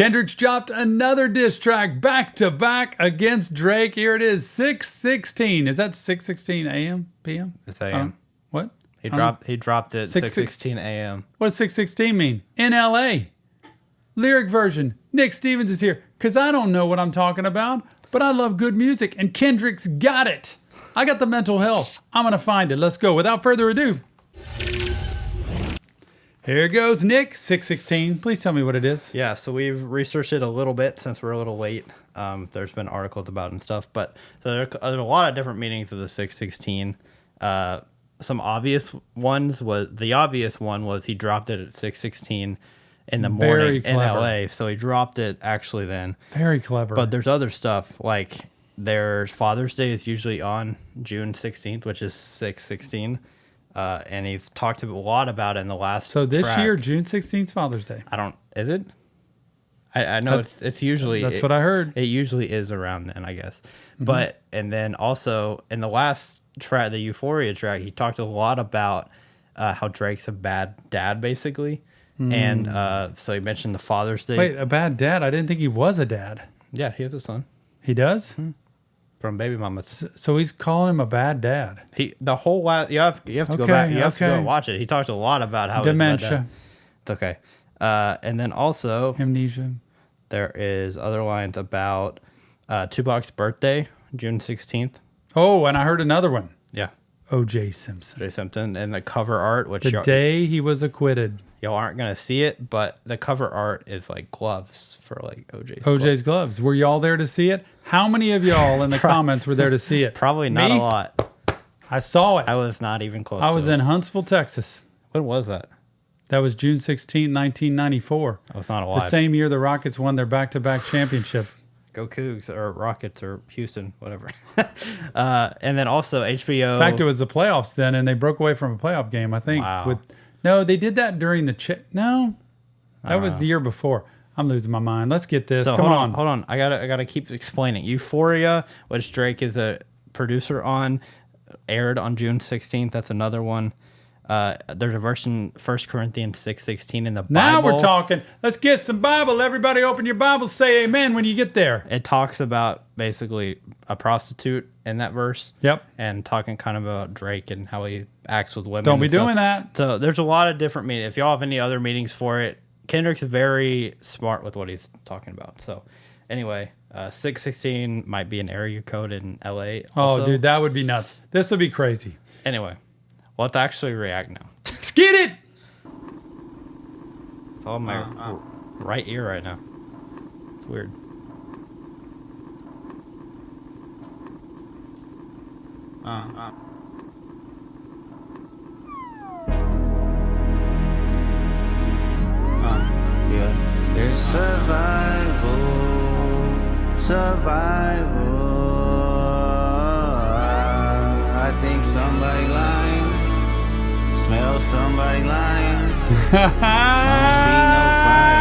Kendrick's dropped another diss track back to back against Drake. Here it is, 6:16. Is that 6:16 a.m. p.m.? It's a.m. What? He dropped it 6:16 a.m. What does 6:16 mean? In L.A. Lyric version. Nick Stevens is here because I don't know what I'm talking about, but I love good music, and Kendrick's got it. I got the mental health. I'm going to find it. Let's go. Without further ado. Here goes, Nick, 6:16. Please tell me what it is. Yeah, so we've researched it a little bit since we're a little late. There's been articles about it and stuff, but so there's a lot of different meanings of the 6:16. Some obvious ones the obvious one was he dropped it at 6:16 in the morning in LA, so he dropped it actually then. Very clever. But there's other stuff like there's Father's Day is usually on June 16th, which is 6:16. And he's talked a lot about it in the last. So this track. year, June 16th, Father's Day. Is it? I know it's usually. That's what I heard. It usually is around then, I guess. Mm-hmm. But, and then also in the last track, the Euphoria track, he talked a lot about how Drake's a bad dad, basically. And so he mentioned the Father's Day. Wait, a bad dad? I didn't think he was a dad. Yeah, he has a son. He does? Mm-hmm. From baby mamas. So he's calling him a bad dad. The whole last you have to go back. You have to go and watch it. He talked a lot about how dementia. It's okay. And then also amnesia. There is other lines about Tupac's birthday, June 16th. Oh, and I heard another one. Yeah. O.J. Simpson. O.J. Simpson and the cover art, which the day he was acquitted. Y'all aren't gonna see it, but the cover art is like gloves for like OJ's gloves. Were y'all there to see it? How many of y'all in the comments were there to see it? Probably not a lot. I saw it. I was not even close. I was in Huntsville, Texas. When was that? That was June 16, 1994. I was not alive. The same year the Rockets won their back-to-back championship. Go Cougs, or Rockets, or Houston, whatever. And then also HBO. In fact, it was the playoffs then, and they broke away from a playoff game, I think. Wow. No, they did that during the... No, that was the year before. I'm losing my mind. Let's get this. So Come on. Hold on. I gotta keep explaining. Euphoria, which Drake is a producer on, aired on June 16th. That's another one. There's a verse in 1 Corinthians 6:16 in the Bible. Now we're talking. Let's get some Bible. Everybody open your Bible. Say amen when you get there. It talks about basically a prostitute in that verse. Yep. And talking kind of about Drake and how he acts with women. Don't be doing that. So there's a lot of different meanings. If y'all have any other meanings for it, Kendrick's very smart with what he's talking about. So anyway, 6:16 might be an area code in LA. Also. Oh, dude, that would be nuts. This would be crazy. Anyway, let's actually react now. Let's get it. It's all in my right ear right now. It's weird. Yeah. It's survival. I think somebody lying. Smell somebody lying. I don't see no fire.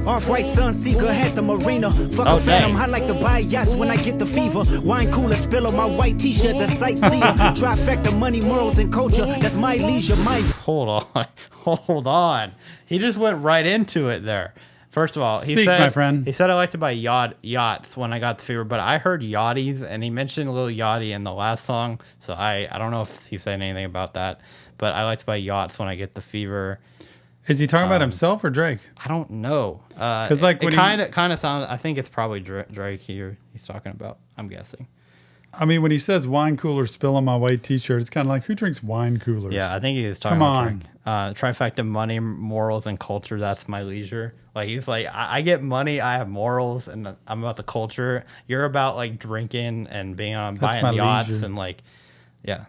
Off-white Sunseeker had the marina. Fuck a phantom, I like to buy yachts when I get the fever. Wine cooler spill on my white t-shirt, the sightseer. Trifecta, money, morals, and culture. That's my leisure, my... Hold on. He just went right into it there. First of all, he said, my friend. He said I like to buy yachts when I got the fever, but I heard yachties, and he mentioned Lil Yachty in the last song, so I don't know if he said anything about that, but I like to buy yachts when I get the fever. Is he talking about himself or Drake? I don't know. Because like it kind of sounds. I think it's probably Drake here. He's talking about. I'm guessing. I mean, when he says wine cooler spill on my white t-shirt, it's kind of like, who drinks wine coolers? Yeah, I think he's talking about Drake. Trifecta, money, morals, and culture. That's my leisure. Like he's like, I get money, I have morals, and I'm about the culture. You're about like drinking and being on buying yachts leisure. And like, yeah,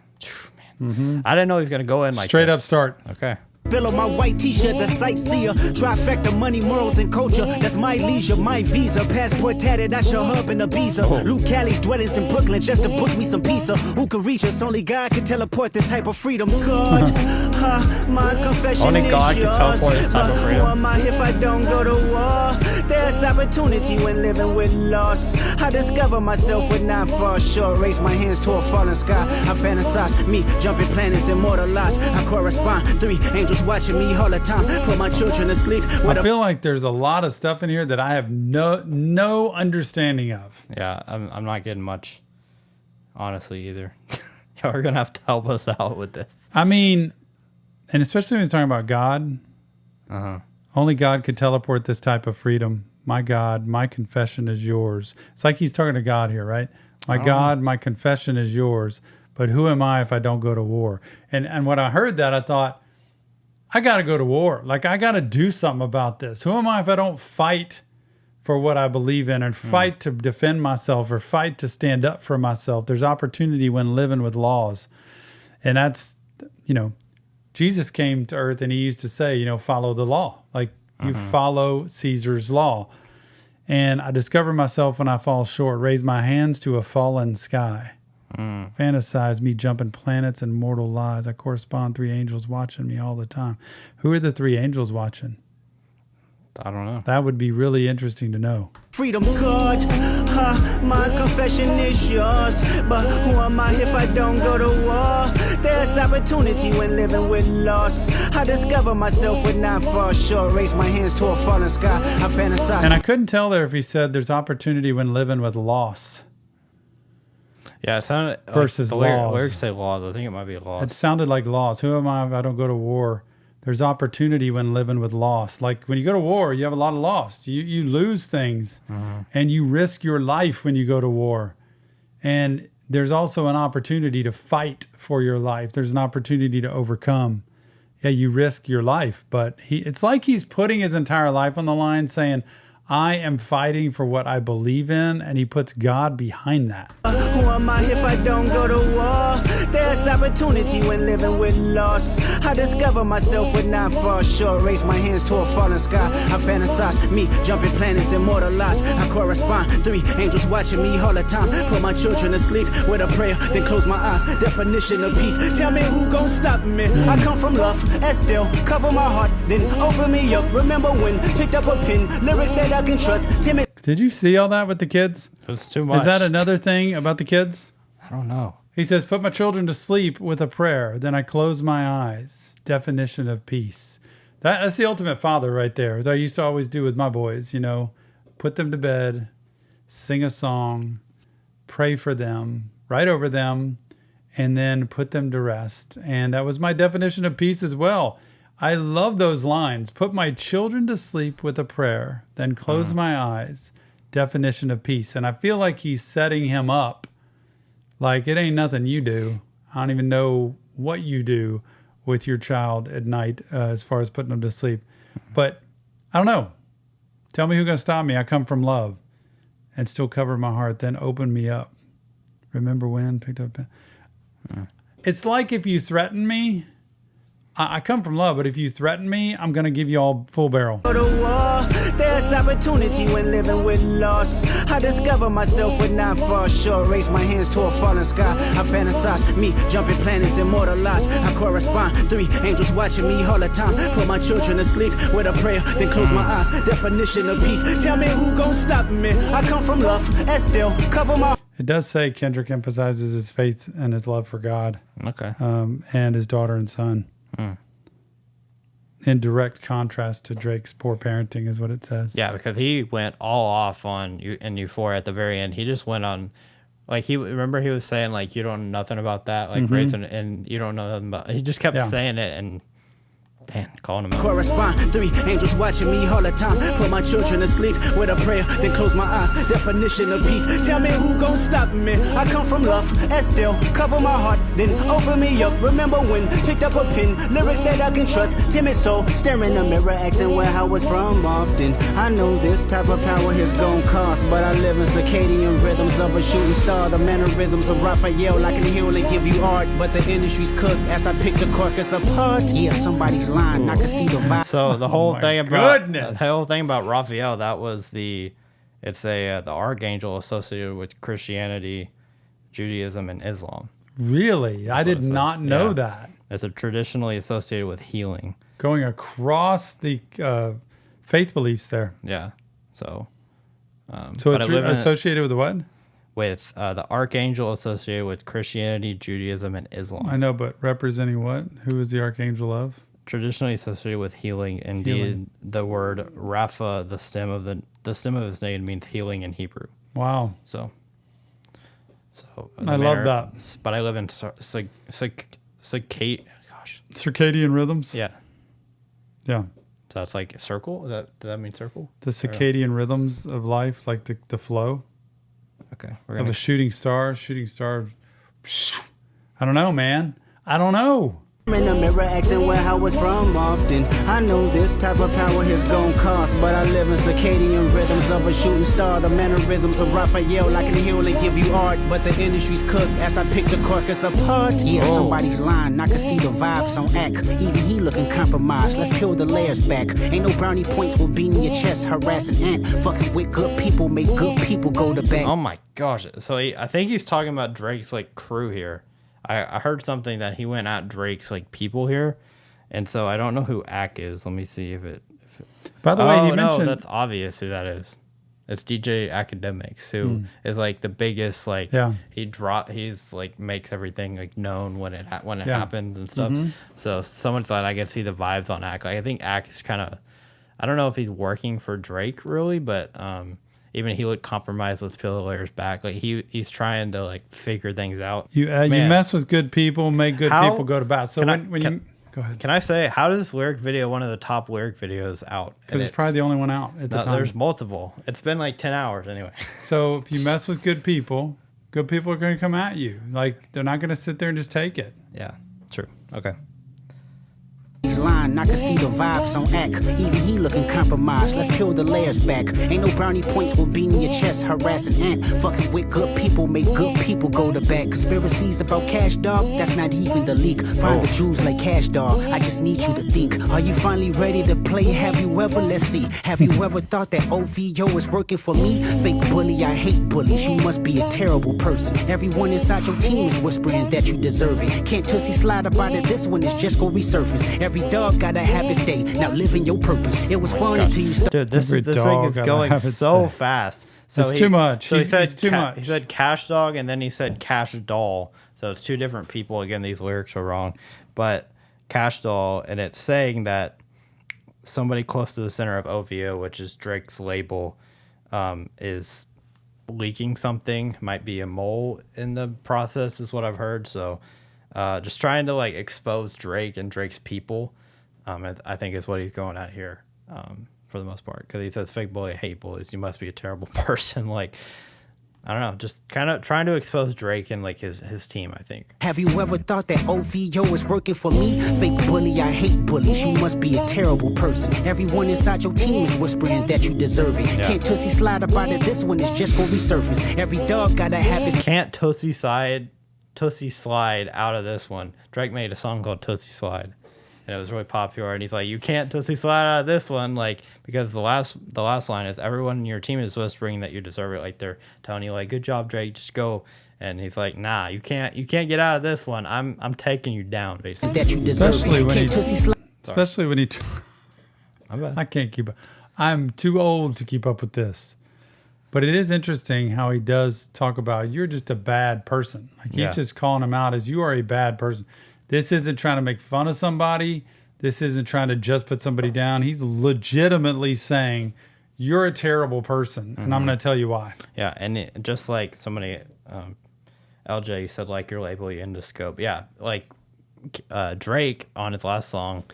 man. Mm-hmm. I didn't know he was gonna go in like straight up start. Okay. Bill on my white t-shirt, the sightseer. Trifecta, money, morals, and culture. That's my leisure, my visa. Passport tatted, I show hub in Ibiza. Luke Callie's dwellings in Brooklyn just to book me some pizza. Who can reach us? Only God can teleport this type of freedom. God, My confession Only God is can teleport this yours. type of But freedom. who am I if I don't go to war? There's opportunity when living with loss. I discover myself would not fall short. Raise my hands to a falling sky. I fantasize me jumping planets, immortalized. I correspond. 3 angels watching me all the time. Put my children to sleep with I a feel like there's a lot of stuff in here that I have no understanding of. Yeah, I'm not getting much, honestly, either. Y'all are going to have to help us out with this. I mean, and especially when he's talking about God, only God could teleport this type of freedom. My God, my confession is yours. It's like he's talking to God here, right? My God, my confession is yours. But who am I if I don't go to war? And when I heard that, I thought, I got to go to war. Like, I got to do something about this. Who am I if I don't fight for what I believe in and fight to defend myself or fight to stand up for myself? There's opportunity when living with laws. And that's, Jesus came to earth and he used to say, follow the law. Like, you follow Caesar's law. And I discover myself when I fall short, raise my hands to a fallen sky. Fantasize me jumping planets and mortal lies. I correspond 3 angels watching me all the time. Who are the 3 angels watching? I don't know. That would be really interesting to know. freedom, God. My confession is yours. But who am I if I don't go to war? There's opportunity when living with loss. I discover myself would not fall short. Raise my hands to a falling sky. I fantasize. And I couldn't tell there if he said there's opportunity when living with loss. Yeah, it sounded Versus like the laws. lyrics say laws. I think it might be laws. It sounded like loss. Who am I if I don't go to war? There's opportunity when living with loss. Like when you go to war, you have a lot of loss. You lose things and you risk your life when you go to war. And there's also an opportunity to fight for your life. There's an opportunity to overcome. Yeah, you risk your life, but it's like he's putting his entire life on the line saying, I am fighting for what I believe in, and he puts God behind that. Who am I if I don't go to war? There's opportunity when living with loss. I discover myself would not fall short. Raise my hands to a falling sky. I fantasize me jumping planets, immortalized. I correspond. 3 angels watching me all the time. Put my children to sleep with a prayer, then close my eyes. Definition of peace. Tell me who gon' stop me? I come from love, and still cover my heart, then open me up. Remember when picked up a pen, lyrics that I can trust. Timid. Did you see all that with the kids? It's too much. Is that another thing about the kids? I don't know. He says, put my children to sleep with a prayer, then I close my eyes. Definition of peace. That's the ultimate father right there. That I used to always do with my boys, put them to bed, sing a song, pray for them, write over them, and then put them to rest. And that was my definition of peace as well. I love those lines. Put my children to sleep with a prayer, then close my eyes. Definition of peace. And I feel like he's setting him up. Like, it ain't nothing you do. I don't even know what you do with your child at night as far as putting them to sleep. But I don't know. Tell me who's going to stop me. I come from love and still cover my heart, then open me up. Remember when? Picked up. It's like if you threaten me, I come from love, but if you threaten me, I'm going to give you all full barrel. Go to war. There's opportunity when living with loss. I discover myself would not fall short. Raise my hands to a falling sky. I fantasize me jumping planets, immortalized. I correspond. 3 angels watching me all the time. Put my children to sleep with a prayer, then close my eyes. Definition of peace. Tell me who gon' stop me? I come from love and still cover my. It does say Kendrick emphasizes his faith and his love for God, Okay. and his daughter and son. In direct contrast to Drake's poor parenting is what it says. Yeah, because he went all off on in Euphoria at the very end. He just went on, like, he was saying, like, you don't know nothing about that, like, rates and you don't know nothing about. He just kept saying it and. Damn, calling him out. Correspond. 3 angels watching me all the time. Put my children to sleep with a prayer, then close my eyes. Definition of peace. Tell me who gon' stop me? I come from love and still cover my heart, then open me up. Remember when picked up a pen, lyrics that I can trust. Timid soul, staring in the mirror, asking where I was from often. I know this type of power is gon' cost, but I live in circadian rhythms of a shooting star. The mannerisms of Raphael, I can heal and give you art, but the industry's cooked as I pick the carcass apart. Yeah, somebody's lying. I can see the vibe. So the whole thing about goodness. the whole thing about Raphael, that was the archangel associated with Christianity, Judaism, and Islam. Really? I did what it not says. know Yeah. that. It's traditionally associated with healing. Going across the faith beliefs there. Yeah. So So but it's I live in- associated with what? with the archangel associated with Christianity, Judaism, and Islam. I know, but representing what? Who is the archangel of? Traditionally associated with healing. Indeed, Healing. the word Rapha, the stem of his name, means healing in Hebrew. Wow. So I love that. But I live in circadian. Circadian rhythms? Yeah. Yeah. So that's like a circle. Does that mean circle? The circadian rhythms of life, like the flow Okay. We're of gonna a shooting star. I don't know, man. I don't know. In the mirror asking where I was from often. I know this type of power has gone cost, but I live in circadian rhythms of a shooting star. The mannerisms of Raphael, I can heal and give you art, but the industry's cooked as I pick the carcass apart. Yeah, somebody's lying, I can see the vibes on act. Even he looking compromised, let's peel the layers back. Ain't no brownie points will beat in your chest, harassing ant. Fucking with good people, make good people go to bed. Oh my gosh. So I think he's talking about Drake's like crew here. I heard something that he went at Drake's like people here, and so I don't know who Ack is. Let me see if it. By the way, he mentioned that's obvious who that is. It's DJ Academics, who is like the biggest like he's like makes everything like known when it happens and stuff. So someone thought I could see the vibes on Ack. Like I think Ack is kind of, I don't know if he's working for Drake really, but even he would compromise. Let's peel the layers back. Like he's trying to like figure things out. you mess with good people, make good How- people go to bat. So go ahead. Can I say, how does this lyric video one of the top lyric videos out? Because it's probably the only one out at the time. There's multiple. It's been like 10 hours anyway. So if you mess with good people are going to come at you. Like they're not going to sit there and just take it. Yeah, true. Okay. He's lying, I can see the vibes on act. Even he looking compromised, let's peel the layers back. Ain't no brownie points will beat in your chest, harassing ant. Fucking with good people, make good people go to bed. Conspiracies about cash, dog, that's not even the leak. Find the Jews like cash, dog, I just need you to think. Are you finally ready to play? Have you ever, let's see, have you ever thought that OVO is working for me? Fake bully, I hate bullies, you must be a terrible person. Everyone inside your team is whispering that you deserve it. Can't tussy slide about it, this one is just gonna resurface. Every dog gotta have his day. Now living your purpose. It was fun until you start. Dude, this Every thing dog is gotta going have its so day. fast. So It's too much. So he said It's too much. He said cash dog and then he said cash doll. So it's two different people. Again, these lyrics are wrong. But cash doll, and it's saying that somebody close to the center of OVO, which is Drake's label, is leaking something. Might be a mole in the process, is what I've heard. So just trying to like expose Drake and Drake's people, I think is what he's going at here, for the most part. Because he says, fake bully, hate bullies. You must be a terrible person. Like, I don't know, just kind of trying to expose Drake and like his team, I think. Have you ever thought that OVO is working for me? Fake bully, I hate bullies. You must be a terrible person. Everyone inside your team is whispering that you deserve it. Yeah. Can't tussy slide about it. This one is just gonna resurface. Every dog gotta have his. Can't Tootsie Slide out of this one. Drake made a song called Tootsie Slide, and it was really popular. And he's like, you can't Tootsie Slide out of this one, like, because the last line is everyone in your team is whispering that you deserve it. Like they're telling you, like, good job, Drake, just go. And he's like, nah, you can't get out of this one. I'm taking you down, basically. That you deserve Especially it. when Can't he- tussy slide. Especially when he. My bad. I can't keep up. I'm too old to keep up with this. But it is interesting how he does talk about you're just a bad person. Like he's just calling him out as you are a bad person. This isn't trying to make fun of somebody. This isn't trying to just put somebody down. He's legitimately saying you're a terrible person, and I'm going to tell you why. Yeah, and just like somebody, LJ, you said, like your label, you into scope. Yeah, like Drake on his last song,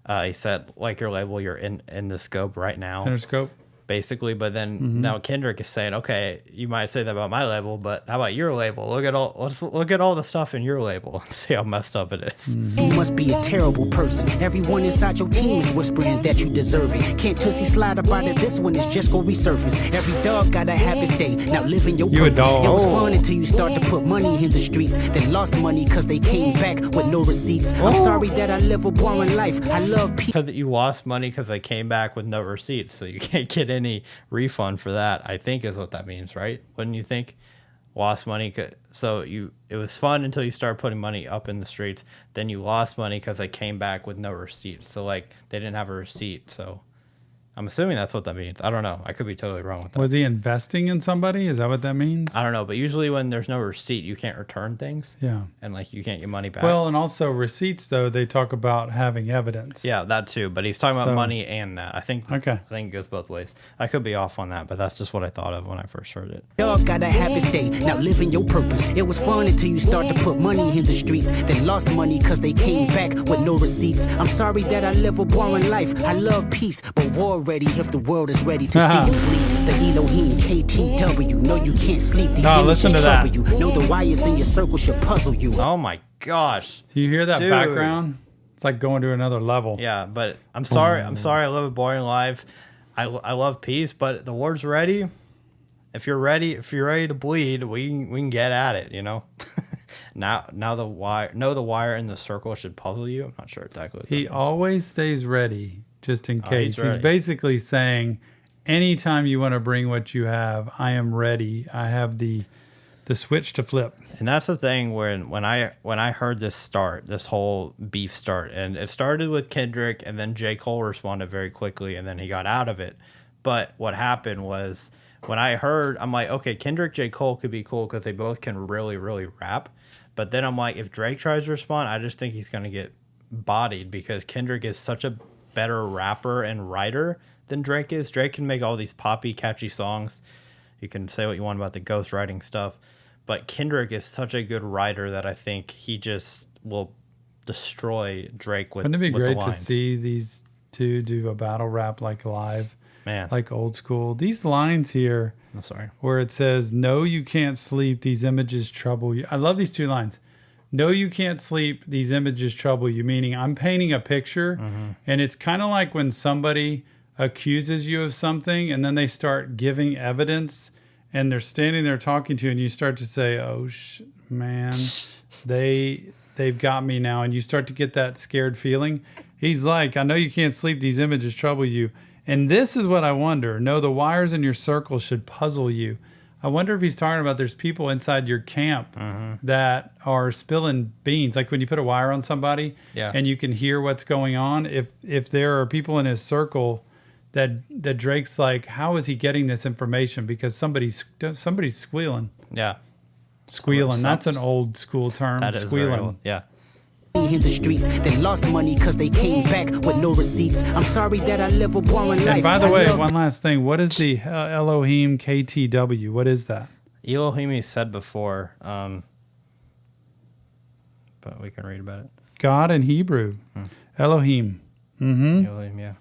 he said, like your label, you're in the scope right now. Interscope. Basically, but then now Kendrick is saying, okay, you might say that about my label, but how about your label? Let's look at all the stuff in your label and see how messed up it is. You must be a terrible person. Everyone inside your team is whispering that you deserve it. Can't tussy slide about it. This one is just gonna resurface. Every dog gotta have his day. Now living your You a purpose. dog. It was fun until you start to put money in the streets. Then lost money cause they came back with no receipts. I'm sorry that I live a boring life. I love people. Because you lost money because they came back with no receipts, so you can't get any refund for that, I think is what that means, right? Wouldn't you think? lost money. So it was fun until you started putting money up in the streets. Then you lost money because they came back with no receipts. So like they didn't have a receipt. So I'm assuming that's what that means. I don't know. I could be totally wrong with that. Was he investing in somebody? Is that what that means? I don't know. But usually when there's no receipt, you can't return things. Yeah. And like you can't get money back. Well, and also receipts, though, they talk about having evidence. Yeah, that too. But he's talking about money and that. I think it goes both ways. I could be off on that, but that's just what I thought of when I first heard it. Dog gotta have his day, now living your purpose. It was fun until you start to put money in the streets. Then lost money cause they came back with no receipts. I'm sorry that I live a boring life. I love peace, but war ready if the world is ready to see you bleed. The Elohim KTW, no you can't sleep. These listen to that. You know the wires in your circle should puzzle you. Oh my gosh. Do you hear that Dude. background? It's like going to another level. Yeah, but I'm sorry. I live a boring life. I love peace, but the war's ready. If you're ready to bleed, we can get at it, you know? now the wire in the circle should puzzle you. I'm not sure exactly what He that always stays ready just in case. he's He's ready. basically saying, anytime you want to bring what you have, I am ready. I have the switch to flip. And that's the thing when I heard this whole beef start, and it started with Kendrick, and then J. Cole responded very quickly, and then he got out of it. But what happened was when I heard, I'm like, okay, Kendrick, J. Cole could be cool because they both can really, really rap. But then I'm like, if Drake tries to respond, I just think he's going to get bodied because Kendrick is such a better rapper and writer than Drake is. Drake can make all these poppy, catchy songs. You can say what you want about the ghostwriting stuff. But Kendrick is such a good writer that I think he just will destroy Drake with Wouldn't it be with the great to lines. see these two do a battle rap like live, Man, like old school? These lines here I'm sorry. where it says, no, you can't sleep. These images trouble you. I love these two lines. No, you can't sleep. These images trouble you. Meaning I'm painting a picture and it's kind of like when somebody accuses you of something and then they start giving evidence and they're standing there talking to you and you start to say, oh, man, they've got me now. And you start to get that scared feeling. He's like, I know you can't sleep. These images trouble you. And this is what I wonder. No, the wires in your circle should puzzle you. I wonder if he's talking about there's people inside your camp that are spilling beans. Like when you put a wire on somebody and you can hear what's going on. If there are people in his circle that Drake's like, how is he getting this information? Because somebody's squealing. Yeah, Squealing. That's an old school term. that is squealing. very old. Yeah. In the streets, then lost money cause they came back with no receipts. I'm sorry that I live a boring life. And by the I way, love one last thing. What is the Elohim KTW? What is that? Elohim he said before, but we can read about it. God in Hebrew. Elohim. Elohim, yeah.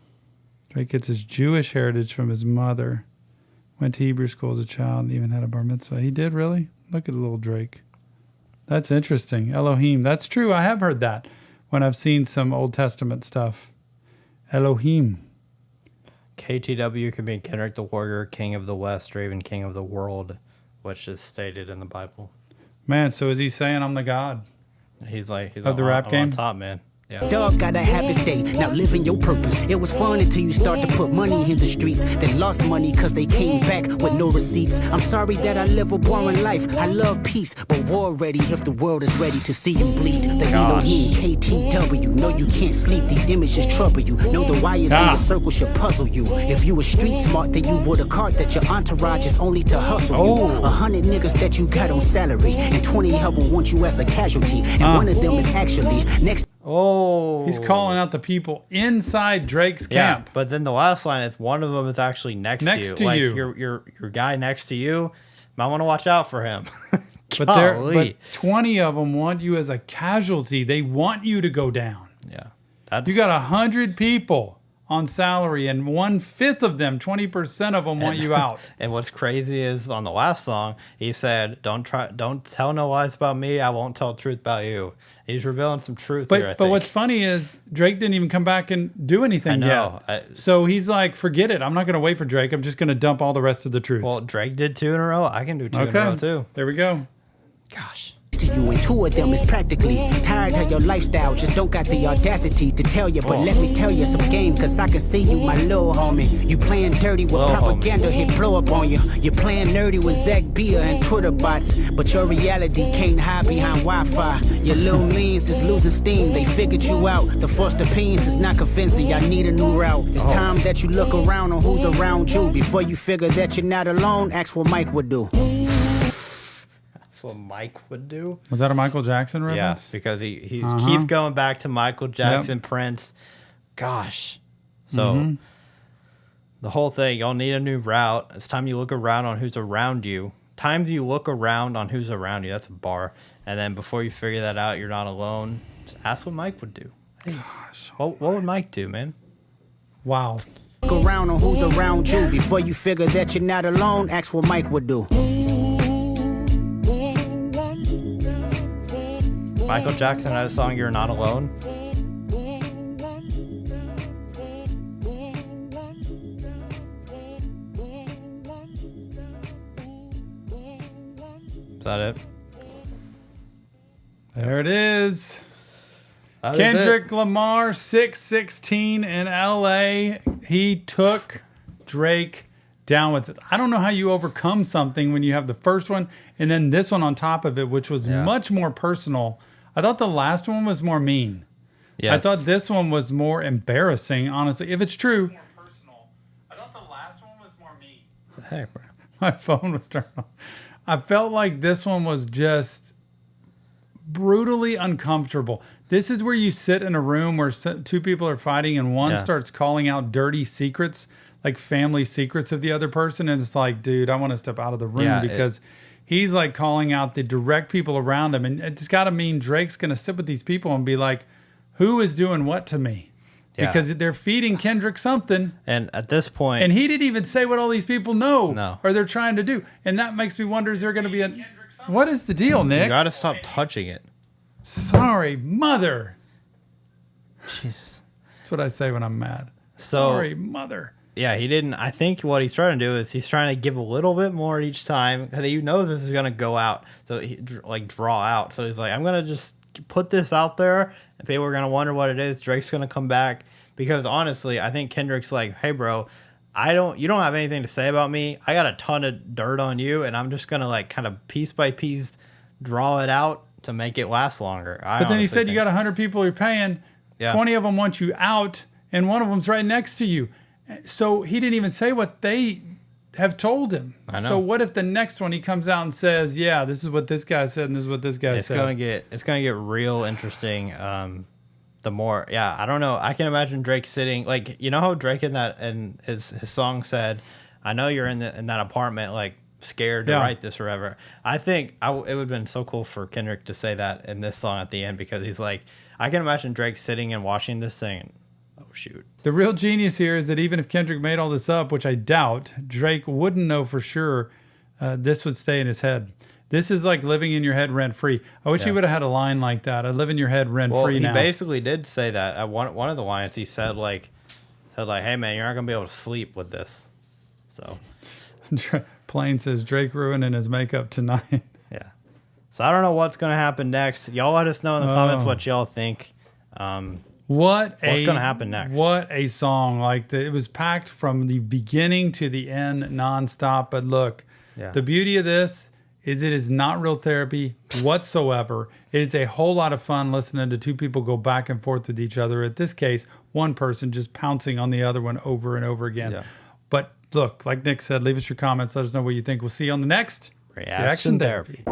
Drake gets his Jewish heritage from his mother. Went to Hebrew school as a child and even had a bar mitzvah. He did, really? Look at little Drake. That's interesting. Elohim. That's true. I have heard that when I've seen some Old Testament stuff. Elohim. KTW could mean Kendrick the Warrior, King of the West, or even King of the World, which is stated in the Bible. Man, so is he saying I'm the God? He's like, Of the rap I'm game? on top, man. Yeah. Dog gotta have his day, now living your purpose. It was fun until you start to put money in the streets. Then lost money cause they came back with no receipts. I'm sorry that I live a boring life. I love peace, but war ready if the world is ready to see you bleed. The Elohim KTW, no you can't sleep. These images trouble you. Know the wires in your circle should puzzle you. If you were street smart, then you would have caught that your entourage is only to hustle you. 100 niggas that you got on salary, and 20 of them want you as a casualty. And one of them is actually next. Oh. He's calling out the people inside Drake's Yeah, camp. but then the last line is one of them is actually next to you. To like you. Your guy next to you, might want to watch out for him. But 20 of them want you as a casualty. They want you to go down. Yeah. That's, You got 100 people on salary, and 1/5 of them, 20% of them, want you out. And what's crazy is on the last song, he said, "Don't tell no lies about me. I won't tell truth about you." He's revealing some truth here. I But think. what's funny is Drake didn't even come back and do anything I know. yet. So he's like, forget it. I'm not going to wait for Drake. I'm just going to dump all the rest of the truth. Well, Drake did 2 in a row. I can do 2 in a row too. There we go. Gosh. to you, and 2 of them is practically tired of your lifestyle. Just don't got the audacity to tell you. But let me tell you some game, cause I can see you, my little homie. You playing dirty with propaganda, hit blow up on you. You're playing nerdy with Zach Beer and Twitter bots. But your reality can't hide behind Wi-Fi. Your little leans is losing steam, they figured you out. The first opinions is not convincing, y'all need a new route. It's time that you look around on who's around you. Before you figure that you're not alone, ask what Mike would do. That's what Mike would do. Was that a Michael Jackson Yeah, reference? because he keeps going back to Michael Jackson, Prince. Gosh. So the whole thing, y'all need a new route. It's time you look around on who's around you. Times you look around on who's around you. That's a bar. And then before you figure that out, you're not alone. Just ask what Mike would do. Hey, gosh. What would Mike do, man? Wow. Look around on who's around you. Before you figure that you're not alone, ask what Mike would do. Michael Jackson had a song, You're Not Alone. Is that it? There it is. That is Kendrick it. Lamar, 616 in LA. He took Drake down with it. I don't know how you overcome something when you have the first one and then this one on top of it, which was much more personal. I thought the last one was more mean. Yes. I thought this one was more embarrassing, honestly. If it's true. More personal. I thought the last one was more mean. Hey, bro. My phone was turned off. I felt like this one was just brutally uncomfortable. This is where you sit in a room where 2 people are fighting and one starts calling out dirty secrets, like family secrets of the other person. And it's like, dude, I want to step out of the room because he's like calling out the direct people around him. And it's got to mean Drake's going to sit with these people and be like, who is doing what to me? Yeah. Because they're feeding Kendrick something. And at this point... And he didn't even say what all these people know No. or they're trying to do. And that makes me wonder, is there going to be a... What is the deal, Nick? You got to stop touching it. Sorry, mother. Jesus. That's what I say when I'm mad. So, Sorry, mother. Yeah, he didn't... I think what he's trying to do is he's trying to give a little bit more each time because you know this is going to go out. So, he, like, draw out. So, he's like, I'm going to just put this out there and people are going to wonder what it is. Drake's going to come back because, honestly, I think Kendrick's like, hey, bro, you don't have anything to say about me. I got a ton of dirt on you and I'm just going to, like, kind of piece by piece draw it out to make it last longer. But then he said you got 100 people you're paying. 20 of them want you out and one of them's right next to you. So he didn't even say what they have told him. I know. So what if the next one he comes out and says, yeah, this is what this guy said and this is what this guy said. It's gonna get real interesting. The more, I don't know. I can imagine Drake sitting, like, you know how Drake in his song said, I know you're in that apartment, like, scared to write this or whatever. I think it would have been so cool for Kendrick to say that in this song at the end because he's like, I can imagine Drake sitting and watching this saying, oh shoot. The real genius here is that even if Kendrick made all this up, which I doubt, Drake wouldn't know for sure, this would stay in his head. This is like living in your head rent free. I wish he would have had a line like that. I live in your head rent free now. He basically did say that at one of the lines. He said like, hey man, you're not gonna be able to sleep with this. So Plain says Drake ruining his makeup tonight. Yeah. So I don't know what's gonna happen next. Y'all let us know in the comments what y'all think. What's gonna happen next? What a song! It was packed from the beginning to the end, nonstop. But look, the beauty of this is it is not real therapy whatsoever. It is a whole lot of fun listening to 2 people go back and forth with each other. In this case, one person just pouncing on the other one over and over again. Yeah. But look, like Nick said, leave us your comments. Let us know what you think. We'll see you on the next Reaction Therapy.